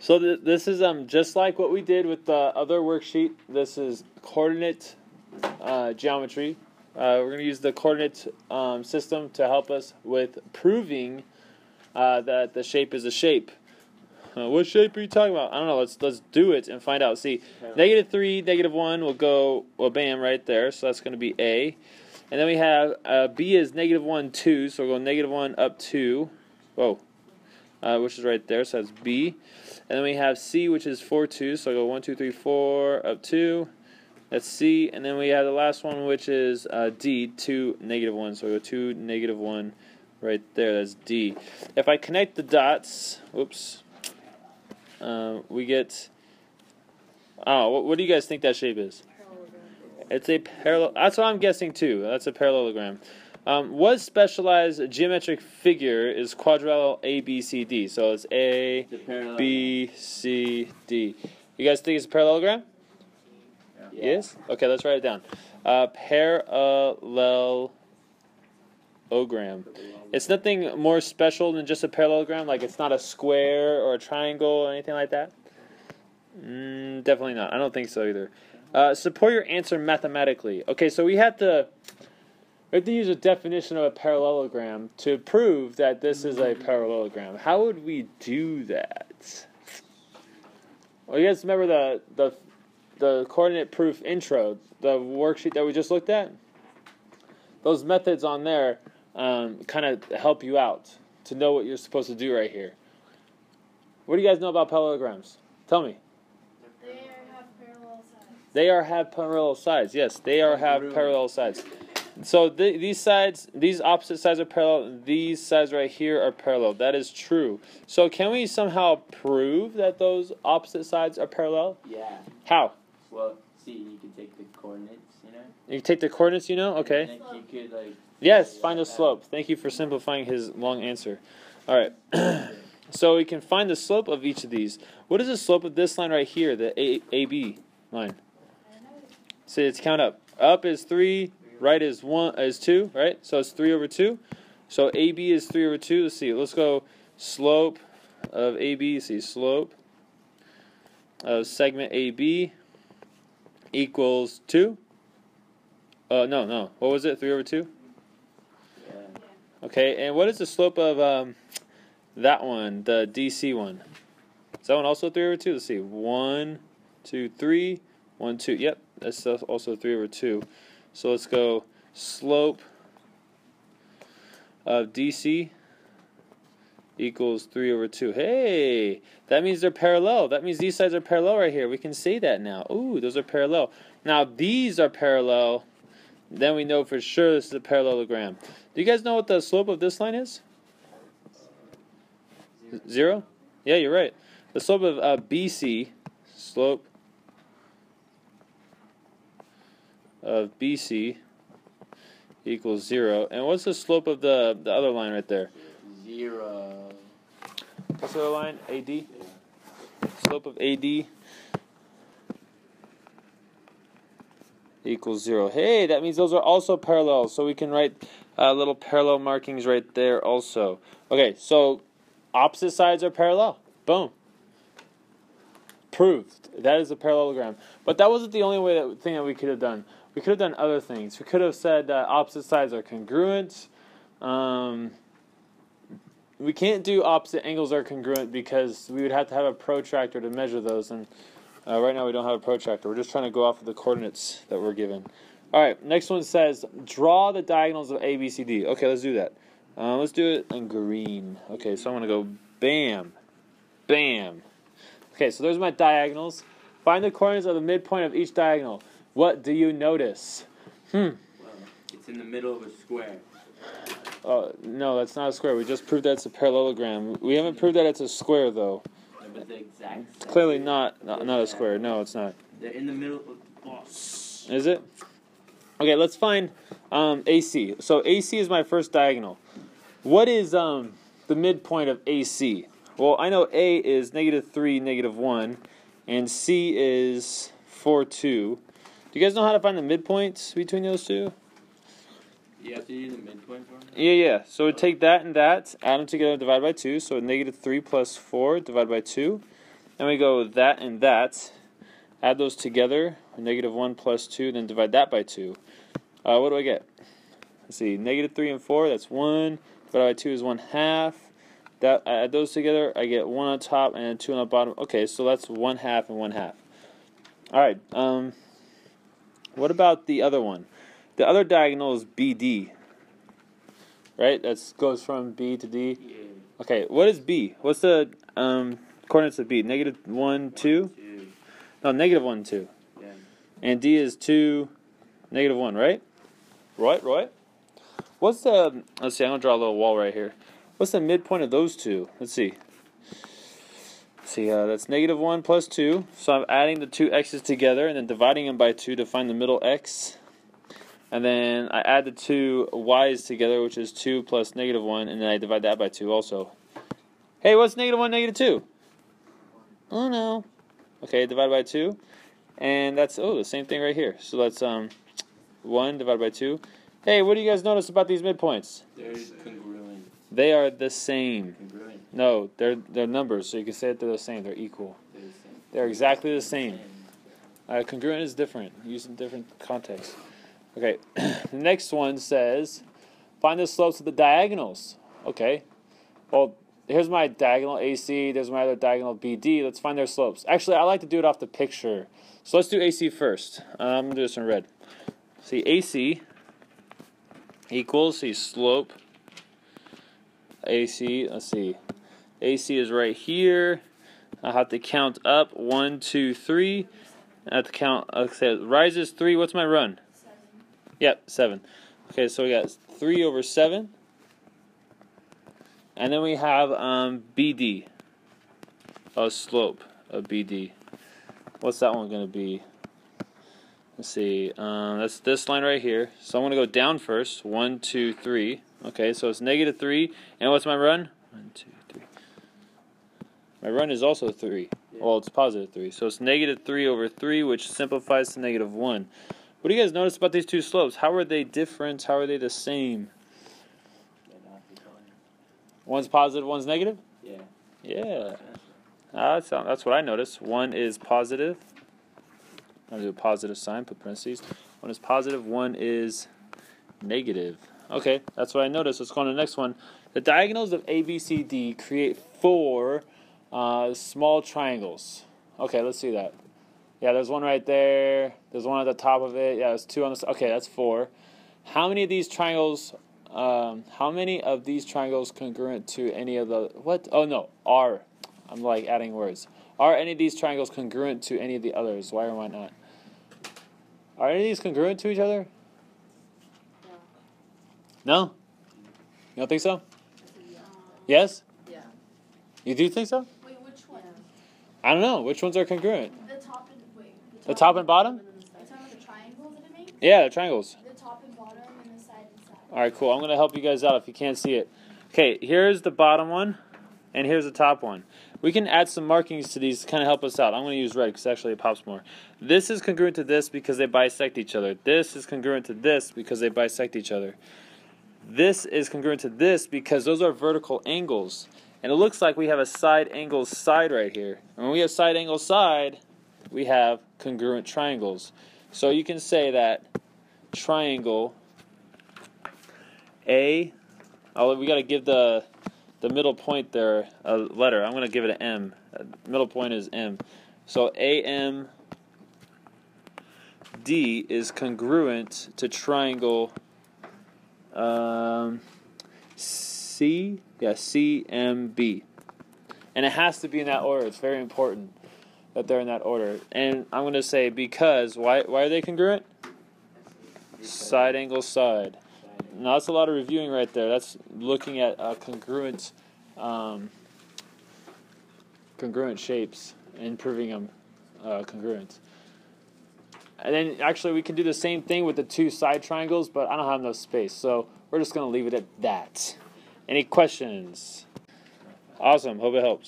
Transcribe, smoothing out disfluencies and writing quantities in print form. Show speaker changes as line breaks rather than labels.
So this is just like what we did with the other worksheet. This is coordinate geometry. We're going to use the coordinate system to help us with proving that the shape is a shape. What shape are you talking about? I don't know. Let's do it and find out. See, -3, -1 will go, well, bam, right there. So that's going to be A. And then we have B is -1, 2. So we'll go -1 up 2. Whoa. Which is right there. So that's B. And then we have C, which is 4, 2. So I'll go 1, 2, 3, 4 up 2. That's C. And then we have the last one, which is D, 2, -1. So we'll go 2, -1 right there. That's D. If I connect the dots, whoops, we get, what do you guys think that shape is? It's a parallel. That's what I'm guessing too. That's a parallelogram. What specialized geometric figure is quadrilateral A, B, C, D? So it's A, B, C, D. You guys think it's a parallelogram? Yeah. Yes? Okay, let's write it down. Parallelogram. It's nothing more special than just a parallelogram. Like it's not a square or a triangle or anything like that? Definitely not. I don't think so either. Support your answer mathematically. Okay, so we have to use a definition of a parallelogram to prove that this is a parallelogram. How would we do that? Well, you guys remember the coordinate proof intro, the worksheet that we just looked at? Those methods on there kind of help you out to know what you're supposed to do right here. What do you guys know about parallelograms? Tell me. They have parallel sides. Yes, they have parallel sides. So these opposite sides are parallel. These sides right here are parallel. That is true. So can we somehow prove that those opposite sides are parallel?
Yeah.
How?
Well, see, you can take the coordinates,
You can take the coordinates, Okay.
And then you could,
yes, find the slope. Thank you for simplifying his long answer. All right. So we can find the slope of each of these. What is the slope of this line right here, the AB line? See, let's count up. Up is 3, right is 2, right? So it's 3 over 2. So AB is 3 over 2. Let's see. Let's go slope of AB. See, slope of segment AB equals 2. No. What was it? 3 over 2?
Yeah.
Okay, and what is the slope of that one, the DC one? Is that one also 3 over 2? Let's see. 1, 2, 3. 1, 2. Yep, that's also 3 over 2. So let's go slope of DC equals 3 over 2. Hey, that means they're parallel. That means these sides are parallel right here. We can say that now. Ooh, those are parallel. Now these are parallel. Then we know for sure this is a parallelogram. Do you guys know what the slope of this line is? 0? Yeah, you're right. The slope of BC, slope of BC equals 0. And what's the slope of the other line right there?
0.
What's the other line? AD? Slope of AD equals 0. Hey, that means those are also parallel. So we can write little parallel markings right there also. Okay, so opposite sides are parallel. Boom. Proved. That is a parallelogram. But that wasn't the only thing that we could have done. We could have done other things. We could have said that opposite sides are congruent. We can't do opposite angles are congruent because we would have to have a protractor to measure those. And right now we don't have a protractor. We're just trying to go off of the coordinates that we're given. All right, next one says, draw the diagonals of A, B, C, D. Okay, let's do that. Let's do it in green. Okay, so I'm going to go bam, bam. Okay, so there's my diagonals. Find the coordinates of the midpoint of each diagonal. What do you notice?
Well, it's in the middle of a square.
No, that's not a square. We just proved that it's a parallelogram. We haven't proved that it's a square, though.
No, but the exact
it's clearly not a square. No, it's not.
They're in the middle of the box.
Is it? Okay, let's find AC. So AC is my first diagonal. What is the midpoint of AC? Well, I know A is -3, -1, and C is 4, 2. Do you guys know how to find the midpoints between those two?
You have to do the midpoint for them?
Yeah. So we take that and that, add them together, divide by 2. So -3 plus 4 divided by 2. and we go that and that. Add those together, -1 plus 2, then divide that by 2. What do I get? Let's see, -3 and 4, that's 1. Divided by 2 is 1/2. That, I add those together, I get 1 on top and 2 on the bottom. Okay, so that's 1/2 and 1/2. Alright, what about the other one? The other diagonal is BD. Right? That goes from B to D.
Yeah.
Okay, what is B? What's the coordinates of B? -1, 2? No, -1, 2.
Yeah.
And D is 2, -1, right? Right? What's the, let's see, I'm going to draw a little wall right here. What's the midpoint of those two? Let's see. That's -1 plus 2. So I'm adding the two x's together and then dividing them by 2 to find the middle x. And then I add the two y's together, which is 2 plus -1, and then I divide that by 2 also. Hey, what's -1, -2? Oh, no. Okay, divided by 2. And that's, the same thing right here. So that's 1 divided by 2. Hey, what do you guys notice about these midpoints?
They're congruent.
They are the same.
Congruent.
No, they're numbers, so you can say that they're the same. They're equal.
They're the same.
They're exactly the same. Congruent is different, used in different contexts. Okay, the next one says, find the slopes of the diagonals. Okay, well, here's my diagonal AC, there's my other diagonal BD. Let's find their slopes. Actually, I like to do it off the picture. So let's do AC first. I'm going to do this in red. See, AC equals, slope. AC, let's see. AC is right here. I have to count up 1, 2, 3. I have to count, okay, it rises 3. What's my run?
7.
Yep, 7. Okay, so we got 3 over 7. And then we have BD, a slope of BD. What's that one going to be? Let's see. That's this line right here. So I'm going to go down first. 1, 2, 3. Okay, so it's -3. And what's my run? 1, 2, 3. My run is also 3. Well, it's +3. So it's -3 over 3, which simplifies to -1. What do you guys notice about these two slopes? How are they different? How are they the same? One's positive, one's negative?
Yeah.
Yeah. That's what I noticed. One is positive. I'll do a positive sign, put parentheses. One is positive, one is negative. Okay, that's what I noticed. Let's go on to the next one. The diagonals of ABCD create 4 small triangles. Okay, let's see that. Yeah, there's one right there. There's one at the top of it. Yeah, there's 2 on the side. Okay, that's 4. How many of these triangles congruent to any of the, what? Oh, no, are. I'm like adding words. Are any of these triangles congruent to any of the others? Why or why not? Are any of these congruent to each other? No? You don't think so? Yes?
Yeah.
You do think so?
Wait, which one?
I don't know. Which ones are congruent?
The top and
The top and bottom?
Are you talking about the triangles that it makes?
Yeah, the triangles.
The top and bottom and the side and side.
Alright, cool. I'm going to help you guys out if you can't see it. Okay, here's the bottom one, and here's the top one. We can add some markings to these to kind of help us out. I'm going to use red because actually it pops more. This is congruent to this because they bisect each other. This is congruent to this because they bisect each other. This is congruent to this because those are vertical angles. And it looks like we have a side angle side right here. And when we have side angle side, we have congruent triangles. So you can say that triangle A, we got to give the middle point there a letter. I'm going to give it an M. Middle point is M. So AMD is congruent to triangle CMB. And it has to be in that order. It's very important that they're in that order. And I'm going to say because, why are they congruent? Side angle side. Now that's a lot of reviewing right there. That's looking at congruent shapes and proving them congruent. And then actually we can do the same thing with the 2 side triangles, but I don't have enough space, so we're just going to leave it at that. Any questions? Awesome. Hope it helps.